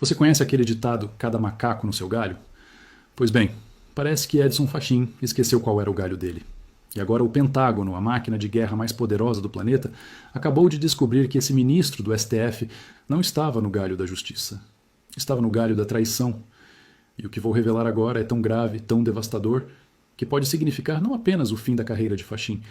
Você conhece aquele ditado, cada macaco no seu galho? Pois bem, parece que Edson Fachin esqueceu qual era o galho dele. E agora o Pentágono, a máquina de guerra mais poderosa do planeta, acabou de descobrir que esse ministro do STF não estava no galho da justiça. Estava no galho da traição. E o que vou revelar agora é tão grave, tão devastador, que pode significar não apenas o fim da carreira de Fachin,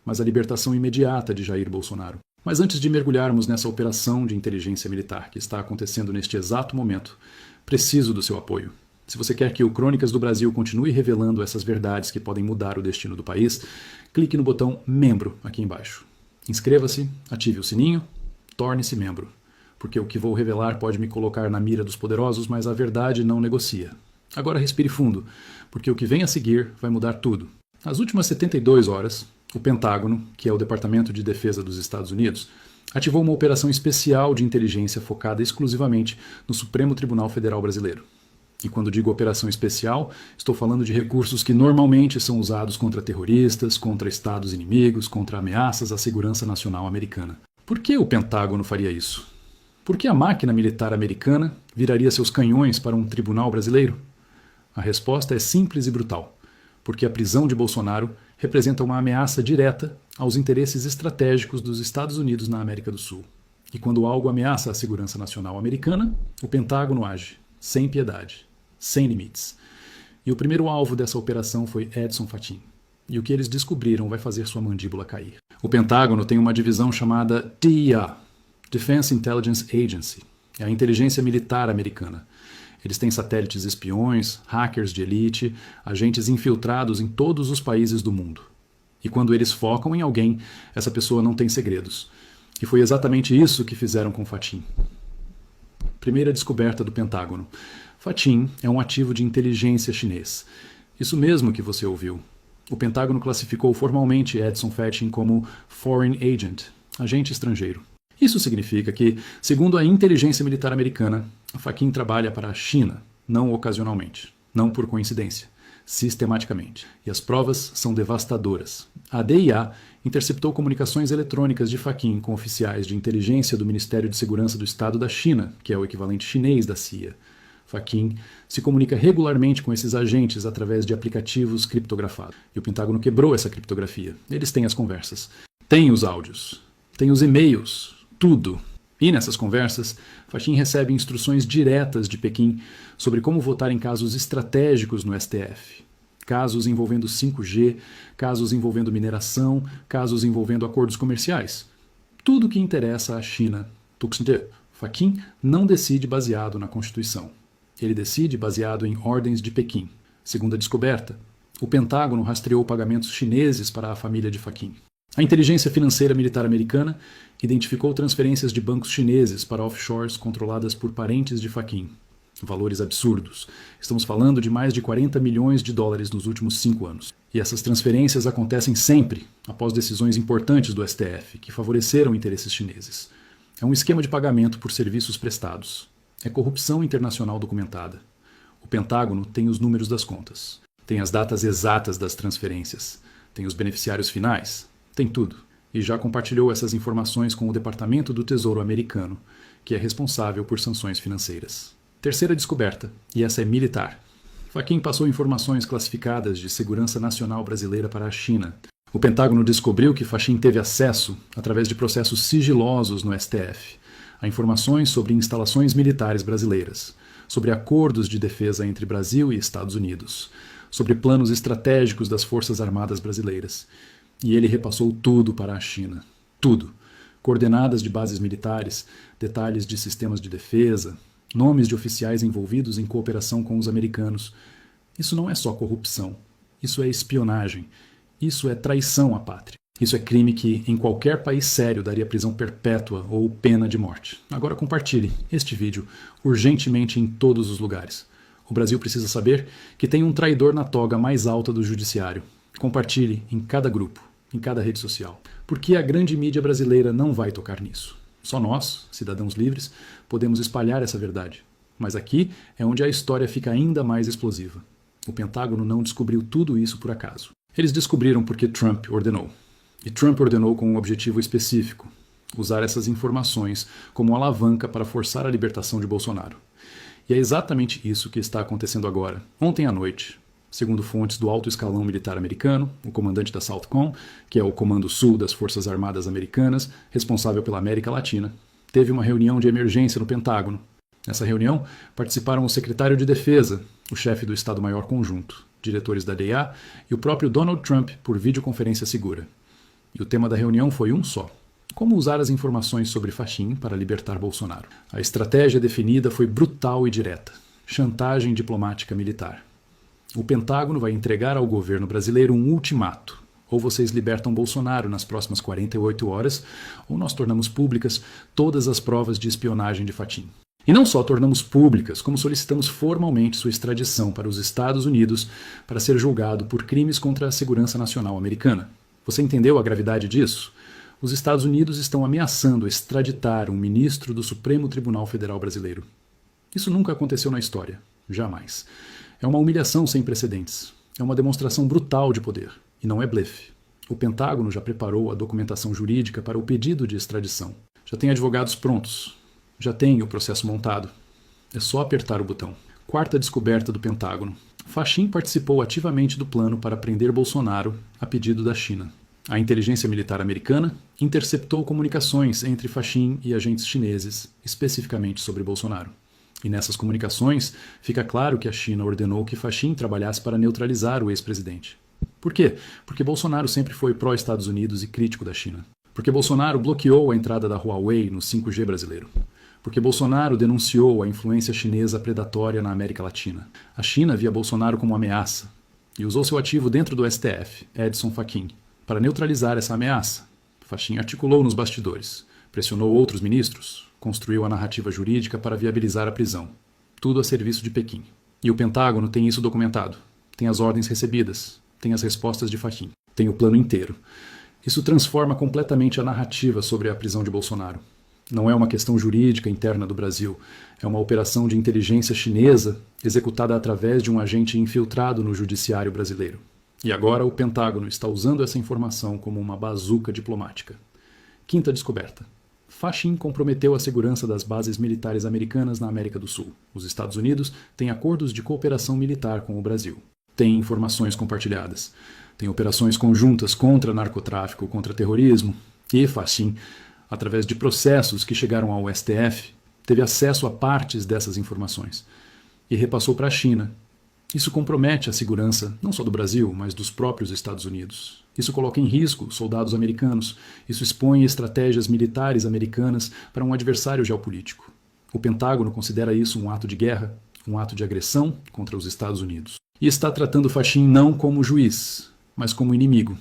mas a libertação imediata de Jair Bolsonaro. Mas antes de mergulharmos nessa operação de inteligência militar que está acontecendo neste exato momento, preciso do seu apoio. Se você quer que o Crônicas do Brasil continue revelando essas verdades que podem mudar o destino do país, clique no botão Membro aqui embaixo. Inscreva-se, ative o sininho, torne-se membro. Porque o que vou revelar pode me colocar na mira dos poderosos, mas a verdade não negocia. Agora respire fundo, porque o que vem a seguir vai mudar tudo. Nas últimas 72 horas, o Pentágono, que é o Departamento de Defesa dos Estados Unidos, ativou uma operação especial de inteligência focada exclusivamente no Supremo Tribunal Federal Brasileiro. E quando digo operação especial, estou falando de recursos que normalmente são usados contra terroristas, contra estados inimigos, contra ameaças à segurança nacional americana. Por que o Pentágono faria isso? Por que a máquina militar americana viraria seus canhões para um tribunal brasileiro? A resposta é simples e brutal. Porque a prisão de Bolsonaro representa uma ameaça direta aos interesses estratégicos dos Estados Unidos na América do Sul. E quando algo ameaça a segurança nacional americana, o Pentágono age, sem piedade, sem limites. E o primeiro alvo dessa operação foi Edson Fachin. E o que eles descobriram vai fazer sua mandíbula cair. O Pentágono tem uma divisão chamada DIA, Defense Intelligence Agency, é a inteligência militar americana. Eles têm satélites espiões, hackers de elite, agentes infiltrados em todos os países do mundo. E quando eles focam em alguém, essa pessoa não tem segredos. E foi exatamente isso que fizeram com Fachin. Primeira descoberta do Pentágono. Fachin é um ativo de inteligência chinês. Isso mesmo que você ouviu. O Pentágono classificou formalmente Edson Fachin como Foreign Agent, agente estrangeiro. Isso significa que, segundo a inteligência militar americana, Fachin trabalha para a China, não ocasionalmente, não por coincidência, sistematicamente. E as provas são devastadoras. A DIA interceptou comunicações eletrônicas de Fachin com oficiais de inteligência do Ministério de Segurança do Estado da China, que é o equivalente chinês da CIA. Fachin se comunica regularmente com esses agentes através de aplicativos criptografados. E o Pentágono quebrou essa criptografia. Eles têm as conversas, têm os áudios, têm os e-mails, tudo. E nessas conversas, Fachin recebe instruções diretas de Pequim sobre como votar em casos estratégicos no STF. Casos envolvendo 5G, casos envolvendo mineração, casos envolvendo acordos comerciais. Tudo que interessa à China. Fachin não decide baseado na Constituição. Ele decide baseado em ordens de Pequim. Segunda descoberta, o Pentágono rastreou pagamentos chineses para a família de Fachin. A inteligência financeira militar americana identificou transferências de bancos chineses para offshores controladas por parentes de Fachin. Valores absurdos. Estamos falando de mais de 40 milhões de dólares nos últimos 5 anos. E essas transferências acontecem sempre após decisões importantes do STF, que favoreceram interesses chineses. É um esquema de pagamento por serviços prestados. É corrupção internacional documentada. O Pentágono tem os números das contas. Tem as datas exatas das transferências. Tem os beneficiários finais. Tem tudo. E já compartilhou essas informações com o Departamento do Tesouro americano, que é responsável por sanções financeiras. Terceira descoberta, e essa é militar. Fachin passou informações classificadas de segurança nacional brasileira para a China. O Pentágono descobriu que Fachin teve acesso, através de processos sigilosos no STF, a informações sobre instalações militares brasileiras, sobre acordos de defesa entre Brasil e Estados Unidos, sobre planos estratégicos das Forças Armadas brasileiras. E ele repassou tudo para a China. Tudo. Coordenadas de bases militares, detalhes de sistemas de defesa, nomes de oficiais envolvidos em cooperação com os americanos. Isso não é só corrupção. Isso é espionagem. Isso é traição à pátria. Isso é crime que, em qualquer país sério, daria prisão perpétua ou pena de morte. Agora compartilhe este vídeo urgentemente em todos os lugares. O Brasil precisa saber que tem um traidor na toga mais alta do judiciário. Compartilhe em cada grupo, em cada rede social. Porque a grande mídia brasileira não vai tocar nisso. Só nós, cidadãos livres, podemos espalhar essa verdade. Mas aqui é onde a história fica ainda mais explosiva. O Pentágono não descobriu tudo isso por acaso. Eles descobriram porque Trump ordenou. E Trump ordenou com um objetivo específico. usar essas informações como alavanca para forçar a libertação de Bolsonaro. E é exatamente isso que está acontecendo agora. Ontem à noite, segundo fontes do alto escalão militar americano, o comandante da SOUTHCOM, que é o Comando Sul das Forças Armadas Americanas, responsável pela América Latina, teve uma reunião de emergência no Pentágono. Nessa reunião, participaram o secretário de Defesa, o chefe do Estado-Maior Conjunto, diretores da DEA e o próprio Donald Trump por videoconferência segura. E o tema da reunião foi um só: como usar as informações sobre Fachin para libertar Bolsonaro. A estratégia definida foi brutal e direta: chantagem diplomática militar. O Pentágono vai entregar ao governo brasileiro um ultimato: ou vocês libertam Bolsonaro nas próximas 48 horas, ou nós tornamos públicas todas as provas de espionagem de Fachin. E não só tornamos públicas, como solicitamos formalmente sua extradição para os Estados Unidos para ser julgado por crimes contra a segurança nacional americana. Você entendeu a gravidade disso? Os Estados Unidos estão ameaçando extraditar um ministro do Supremo Tribunal Federal brasileiro. Isso nunca aconteceu na história. Jamais. É uma humilhação sem precedentes. É uma demonstração brutal de poder. E não é blefe. O Pentágono já preparou a documentação jurídica para o pedido de extradição. Já tem advogados prontos. Já tem o processo montado. É só apertar o botão. Quarta descoberta do Pentágono. Fachin participou ativamente do plano para prender Bolsonaro a pedido da China. A inteligência militar americana interceptou comunicações entre Fachin e agentes chineses, especificamente sobre Bolsonaro. E nessas comunicações fica claro que a China ordenou que Fachin trabalhasse para neutralizar o ex-presidente. Por quê? Porque Bolsonaro sempre foi pró-Estados Unidos e crítico da China. Porque Bolsonaro bloqueou a entrada da Huawei no 5G brasileiro. Porque Bolsonaro denunciou a influência chinesa predatória na América Latina. A China via Bolsonaro como ameaça e usou seu ativo dentro do STF, Edson Fachin, para neutralizar essa ameaça. Fachin articulou nos bastidores, pressionou outros ministros, construiu a narrativa jurídica para viabilizar a prisão. Tudo a serviço de Pequim. E o Pentágono tem isso documentado. Tem as ordens recebidas, tem as respostas de Fachin, tem o plano inteiro. Isso transforma completamente a narrativa sobre a prisão de Bolsonaro. Não é uma questão jurídica interna do Brasil, é uma operação de inteligência chinesa executada através de um agente infiltrado no judiciário brasileiro. E agora o Pentágono está usando essa informação como uma bazuca diplomática. Quinta descoberta. Fachin comprometeu a segurança das bases militares americanas na América do Sul. Os Estados Unidos têm acordos de cooperação militar com o Brasil. Tem informações compartilhadas. Tem operações conjuntas contra narcotráfico, contra terrorismo. E Fachin, através de processos que chegaram ao STF, teve acesso a partes dessas informações e repassou para a China. Isso compromete a segurança não só do Brasil, mas dos próprios Estados Unidos. Isso coloca em risco soldados americanos. Isso expõe estratégias militares americanas para um adversário geopolítico. O Pentágono considera isso um ato de guerra, um ato de agressão contra os Estados Unidos. E está tratando Fachin não como juiz, mas como inimigo.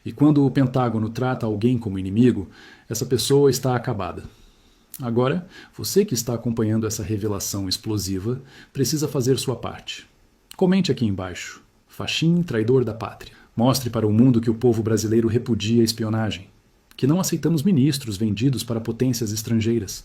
E quando o Pentágono trata alguém como inimigo, essa pessoa está acabada. Agora, você que está acompanhando essa revelação explosiva precisa fazer sua parte. Comente aqui embaixo: Fachin, traidor da pátria. Mostre para o mundo que o povo brasileiro repudia a espionagem, que não aceitamos ministros vendidos para potências estrangeiras.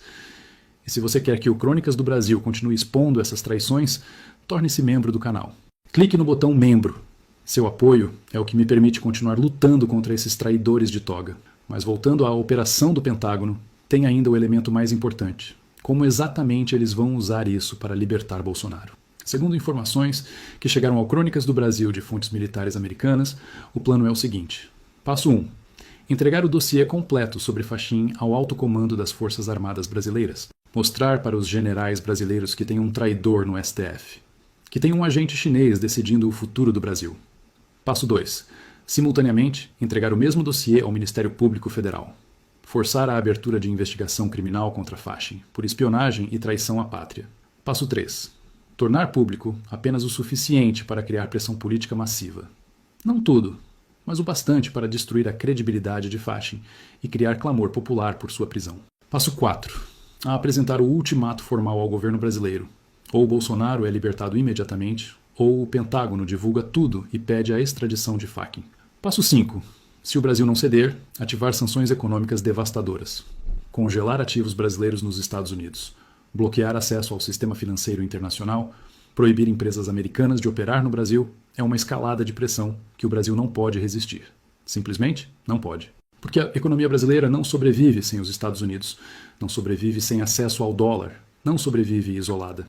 E se você quer que o Crônicas do Brasil continue expondo essas traições, torne-se membro do canal. Clique no botão membro. Seu apoio é o que me permite continuar lutando contra esses traidores de toga. Mas voltando à operação do Pentágono, tem ainda o elemento mais importante: como exatamente eles vão usar isso para libertar Bolsonaro. Segundo informações que chegaram ao Crônicas do Brasil de fontes militares americanas, o plano é o seguinte. Passo 1. Entregar o dossiê completo sobre Fachin ao alto comando das Forças Armadas Brasileiras. Mostrar para os generais brasileiros que tem um traidor no STF. Que tem um agente chinês decidindo o futuro do Brasil. Passo 2. Simultaneamente, entregar o mesmo dossiê ao Ministério Público Federal. Forçar a abertura de investigação criminal contra Fachin por espionagem e traição à pátria. Passo 3. Tornar público apenas o suficiente para criar pressão política massiva. Não tudo, mas o bastante para destruir a credibilidade de Fachin e criar clamor popular por sua prisão. Passo 4. A apresentar o ultimato formal ao governo brasileiro. Ou Bolsonaro é libertado imediatamente, ou o Pentágono divulga tudo e pede a extradição de Fachin. Passo 5. Se o Brasil não ceder, ativar sanções econômicas devastadoras. Congelar ativos brasileiros nos Estados Unidos. Bloquear acesso ao sistema financeiro internacional, proibir empresas americanas de operar no Brasil é uma escalada de pressão que o Brasil não pode resistir. Simplesmente não pode. Porque a economia brasileira não sobrevive sem os Estados Unidos, não sobrevive sem acesso ao dólar, não sobrevive isolada.